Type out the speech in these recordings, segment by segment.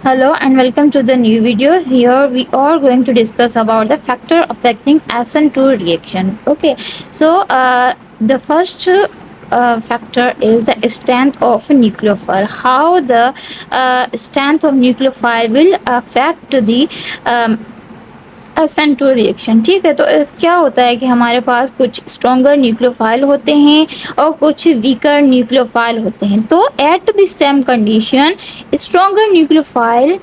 Hello and welcome to the new video. Here we are going to discuss about the factor affecting SN2 reaction. Okay, so the first factor is the strength of nucleophile. How the strength of nucleophile will affect the SN2 reaction. ठीक है, तो क्या होता है कि हमारे पास कुछ stronger nucleophile होते हैं और कुछ वीकर न्यूक्लियोफाइल होते हैं. तो at the same condition stronger nucleophile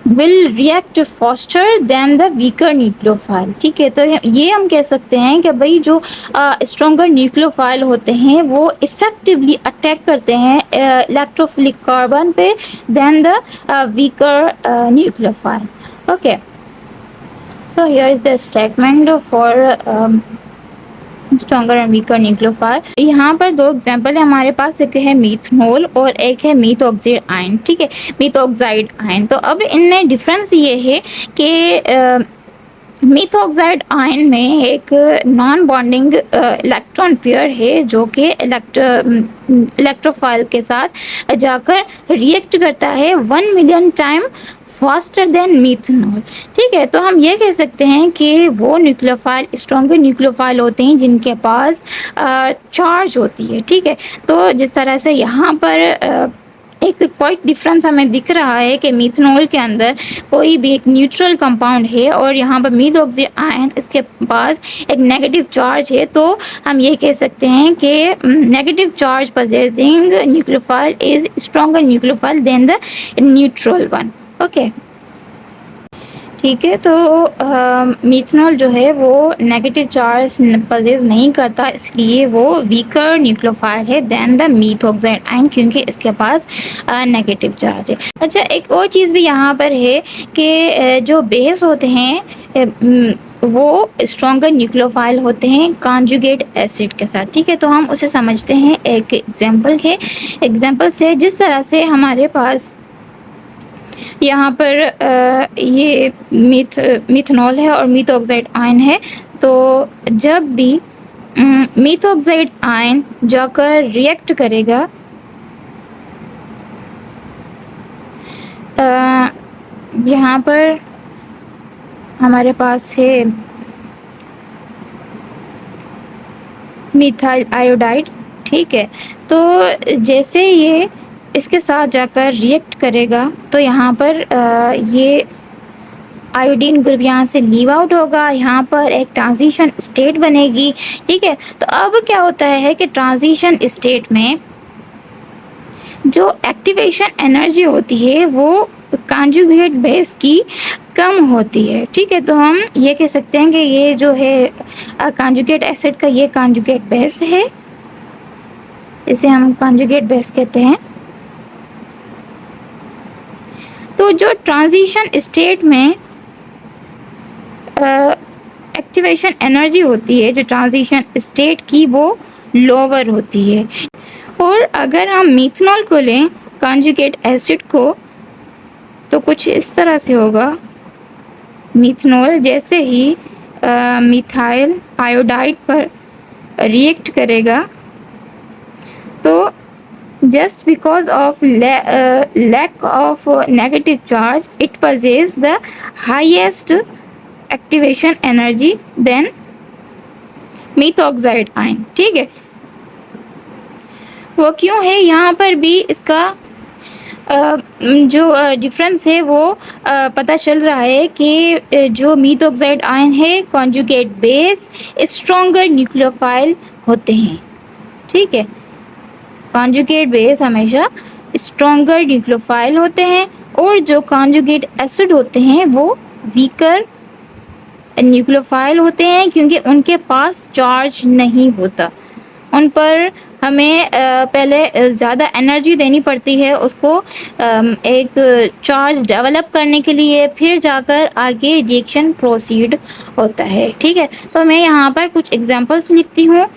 will react faster than the weaker nucleophile. ठीक है, तो ये हम कह सकते हैं कि भाई जो स्ट्रॉन्गर न्यूक्लियोफाइल होते हैं वो इफेक्टिवली अटैक करते हैं इलेक्ट्रोफिलिक कार्बन पे than the weaker nucleophile. Okay, so here is the statement for stronger and weaker nucleophile. यहाँ पर दो एग्जांपल है हमारे पास, एक है मीथनॉल और एक है मीथॉक्साइड आयन. ठीक है, मीथॉक्साइड आयन. तो अब इनमें डिफरेंस ये है कि मीथॉक्साइड आयन में एक नॉन बॉन्डिंग इलेक्ट्रॉन पेयर है जो कि इलेक्ट्रोफाइल के साथ जाकर रिएक्ट करता है 1 million time faster than methanol. ठीक है, तो हम ये कह सकते हैं कि वो न्यूक्लियोफाइल स्ट्रॉन्गर न्यूक्लियोफाइल होते हैं जिनके पास चार्ज होती है. ठीक है, तो जिस तरह से यहाँ पर एक क्वाइट डिफरेंस हमें दिख रहा है कि मीथनॉल के अंदर कोई भी एक न्यूट्रल कंपाउंड है और यहाँ पर मीथॉक्साइड आयन इसके पास एक नेगेटिव चार्ज है. तो हम ये कह सकते हैं कि negative charge possessing nucleophile is stronger nucleophile than the neutral one. Okay, ठीक है, तो मीथनॉल जो है वो नेगेटिव चार्ज पजेस नहीं करता, इसलिए वो वीकर न्यूक्लियोफाइल है देन द मीथॉक्साइड आयन क्योंकि इसके पास नेगेटिव चार्ज है. अच्छा, एक और चीज़ भी यहाँ पर है कि जो बेस होते हैं वो स्ट्रॉन्गर न्यूक्लियोफाइल होते हैं कॉन्जुगेट एसिड के साथ. ठीक है, तो हम उसे समझते हैं. एक एग्जाम्पल है, एग्जाम्पल से जिस तरह से हमारे पास यहाँ पर ये मीथनॉल है और मीथॉक्साइड आयन है. तो जब भी मीथॉक्साइड आयन जाकर रिएक्ट करेगा यहाँ पर हमारे पास है मिथाइल आयोडाइड. ठीक है, तो जैसे ये इसके साथ जाकर रिएक्ट करेगा तो यहाँ पर ये आयोडीन ग्रुप यहाँ से लीव आउट होगा, यहाँ पर एक ट्रांजिशन स्टेट बनेगी. ठीक है, तो अब क्या होता है कि ट्रांजिशन स्टेट में जो एक्टिवेशन एनर्जी होती है वो कॉन्जुगेट बेस की कम होती है. ठीक है, तो हम ये कह सकते हैं कि ये जो है कॉन्जुगेट एसिड का ये कॉन्जुगेट बेस है, इसे हम कॉन्जुगेट बेस कहते हैं. तो जो ट्रांजिशन स्टेट में एक्टिवेशन एनर्जी होती है जो ट्रांजिशन स्टेट की वो लोअर होती है. और अगर हम मीथनॉल को लें कॉन्जुगेट एसिड को तो कुछ इस तरह से होगा. मीथनॉल जैसे ही मिथाइल आयोडाइड पर रिएक्ट करेगा तो just because of lack of negative charge it possesses the highest activation energy than methoxide ion. ठीक है, वो क्यों है, यहाँ पर भी इसका जो डिफरेंस है वो पता चल रहा है कि जो मीथॉक्साइड आयन है कॉन्जुगेट बेस स्ट्रॉन्गर न्यूक्लियोफाइल होते हैं. ठीक है, कॉन्जुगेट बेस हमेशा स्ट्रॉन्गर न्यूक्लियोफाइल होते हैं और जो कॉन्जुगेट एसिड होते हैं वो वीकर न्यूक्लियोफाइल होते हैं क्योंकि उनके पास चार्ज नहीं होता. उन पर हमें पहले ज़्यादा एनर्जी देनी पड़ती है उसको एक चार्ज डेवलप करने के लिए, फिर जाकर आगे रिएक्शन प्रोसीड होता है. ठीक है, तो मैं यहाँ पर कुछ एग्जांपल्स लिखती हूँ.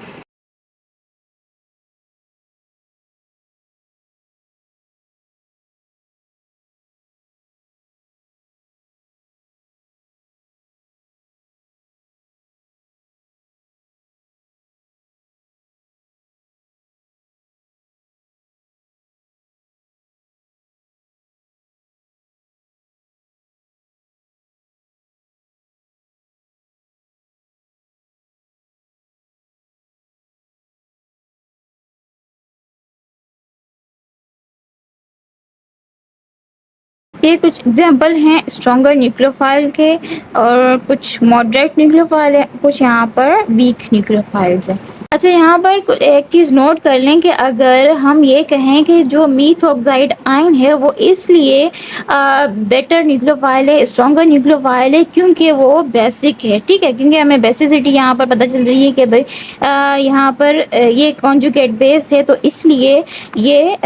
ये कुछ एग्जांपल हैं स्ट्रॉन्गर न्यूक्लियोफाइल के, और कुछ मॉडरेट न्यूक्लियोफाइल है, कुछ यहाँ पर वीक न्यूक्लियोफाइल्स हैं। अच्छा, यहाँ पर एक चीज़ नोट कर लें कि अगर हम ये कहें कि जो मीथॉक्साइड आयन है वो इसलिए बेटर न्यूक्लियोफाइल है, स्ट्रॉन्गर न्यूक्लियोफाइल है, क्योंकि वो बेसिक है। ठीक है, क्योंकि हमें बेसिसिटी यहाँ पर पता चल रही है कि भाई यहाँ पर ये कॉन्जुगेट बेस है, तो इसलिए ये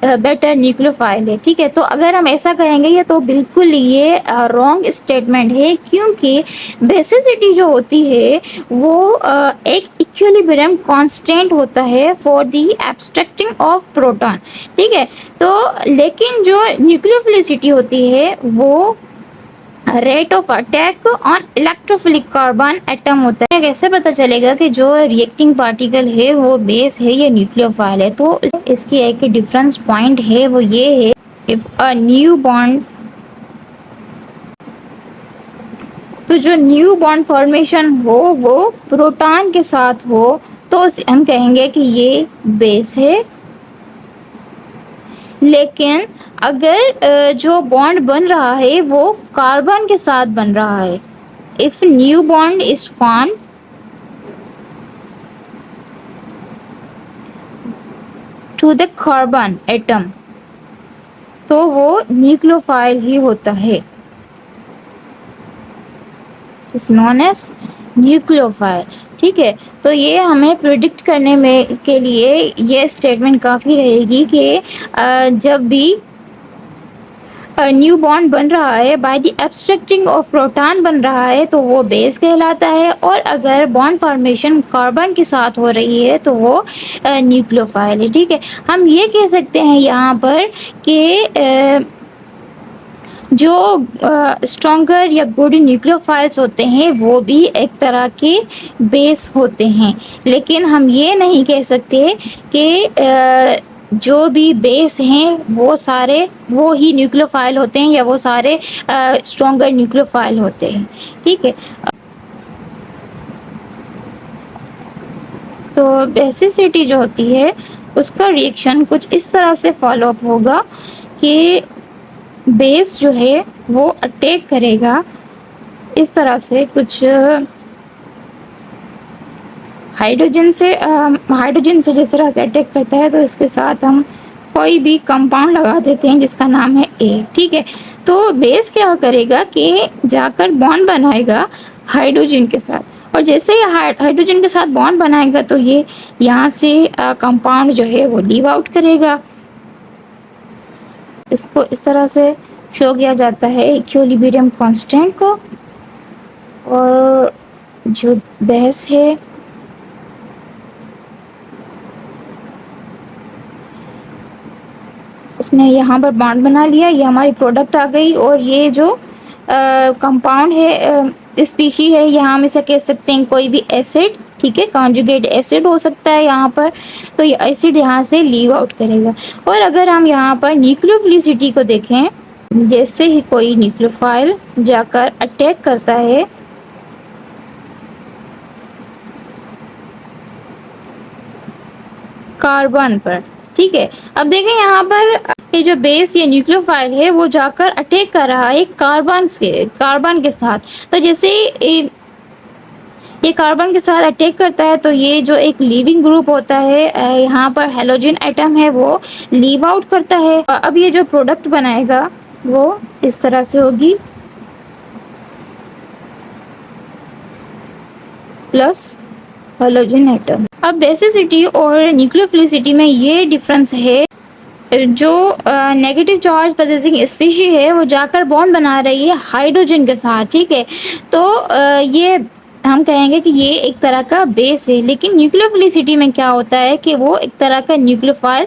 बेटर न्यूक्लियोफाइल है। ठीक है, तो अगर हम ऐसा कहेंगे ये तो बिल्कुल ये रॉन्ग स्टेटमेंट है, क्योंकि बेसिसिटी जो होती है वो एक इक्विलिब्रियम कांस्टेंट होता है फॉर द एब्स्ट्रैक्टिंग ऑफ प्रोटॉन। ठीक है, तो लेकिन जो न्यूक्लियोफिलिसिटी होती है वो rate of attack on electrophilic carbon atom होता है। कैसे पता चलेगा कि जो रिएक्टिंग पार्टिकल है वो बेस है या न्यूक्लियोफाइल है? तो इसकी एक डिफरेंस पॉइंट है, वो ये है, इफ अ न्यू बॉन्ड, तो जो न्यू बॉन्ड फॉर्मेशन हो वो प्रोटॉन के साथ हो तो हम कहेंगे कि ये बेस है। लेकिन अगर जो बॉन्ड बन रहा है वो कार्बन के साथ बन रहा है, if new bond is form to the carbon atom, तो वो न्यूक्लियोफाइल ही होता है, इज नोन एज न्यूक्लियोफाइल। ठीक है, तो ये हमें प्रिडिक्ट करने में के लिए ये स्टेटमेंट काफ़ी रहेगी कि जब भी न्यू बॉन्ड बन रहा है बाय द एब्स्ट्रैक्टिंग ऑफ प्रोटॉन बन रहा है तो वो बेस कहलाता है, और अगर बॉन्ड फॉर्मेशन कार्बन के साथ हो रही है तो वो न्यूक्लियोफाइल है। ठीक है, हम ये कह सकते हैं यहाँ पर कि जो स्ट्रॉन्गर या गुड न्यूक्लियोफाइल्स होते हैं वो भी एक तरह के बेस होते हैं, लेकिन हम ये नहीं कह सकते कि जो भी बेस हैं वो सारे वो ही न्यूक्लियोफाइल होते हैं या वो सारे स्ट्रॉन्गर न्यूक्लियोफाइल होते हैं। ठीक है, तो बेसिसिटी जो होती है उसका रिएक्शन कुछ इस तरह से फॉलोअप होगा कि बेस जो है वो अटैक करेगा इस तरह से, कुछ हाइड्रोजन से जिस तरह से अटैक करता है, तो इसके साथ हम कोई भी कंपाउंड लगा देते हैं जिसका नाम है ए। ठीक है, तो बेस क्या करेगा कि जाकर बॉन्ड बनाएगा हाइड्रोजन के साथ, और जैसे ही हाइड्रोजन के साथ बॉन्ड बनाएगा तो ये यहाँ से कंपाउंड जो है वो लीव आउट करेगा। इसको इस तरह से शो किया जाता है इक्विलिब्रियम कांस्टेंट को, और जो बेस है उसने यहाँ पर बॉन्ड बना लिया, ये हमारी प्रोडक्ट आ गई, और ये जो कंपाउंड है स्पीशी है, यहाँ हम इसे कह सकते हैं कोई भी एसिड। ठीक है, कॉन्जुगेट एसिड हो सकता है यहाँ पर, तो ये एसिड यहाँ से लीव आउट करेगा। और अगर हम यहाँ पर न्यूक्लियोफिलिसिटी को देखें, जैसे ही कोई न्यूक्लियोफाइल जाकर अटैक करता है कार्बन पर, ठीक है, अब देखें यहाँ पर ये जो बेस ये न्यूक्लियोफाइल है वो जाकर अटैक कर रहा है कार्बन के साथ। तो जैसे ये कार्बन के साथ अटैक करता है तो ये जो एक लीविंग ग्रुप होता है यहाँ पर हेलोजन एटम है वो लीव आउट करता है। अब ये जो प्रोडक्ट बनाएगा वो इस तरह से होगी, प्लस हेलोजन एटम। अब बेसिसिटी और न्यूक्लियोफिलिसिटी में ये डिफरेंस है, जो नेगेटिव चार्ज पॉजिटिव स्पीशी है वो जाकर बॉन्ड बना रही है हाइड्रोजन के साथ। ठीक है, तो ये हम कहेंगे कि ये एक तरह का बेस है। लेकिन न्यूक्लियोफिलिसिटी में क्या होता है कि वो एक तरह का न्यूक्लियोफाइल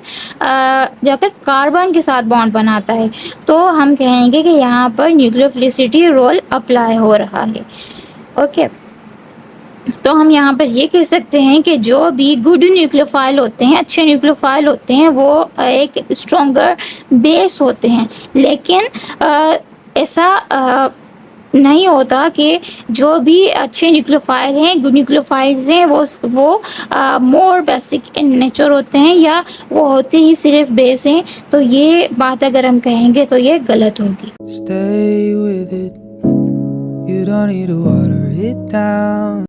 जाकर कार्बन के साथ बॉन्ड बनाता है, तो हम कहेंगे कि यहाँ पर न्यूक्लियोफिलिसिटी रोल अप्लाई हो रहा है। ओके, तो हम यहाँ पर ये कह सकते हैं कि जो भी गुड न्यूक्लियोफाइल होते हैं, अच्छे न्यूक्लियोफाइल होते हैं, वो एक स्ट्रॉन्गर बेस होते हैं। लेकिन ऐसा नहीं होता कि जो भी अच्छे न्यूक्लियोफाइल हैं, गुड न्यूक्लियोफाइल्स हैं, वो मोर बेसिक इन नेचर होते हैं या वो होते ही सिर्फ बेस हैं। तो ये बात अगर हम कहेंगे तो ये गलत होगी। Stay with it. You don't need to water it down.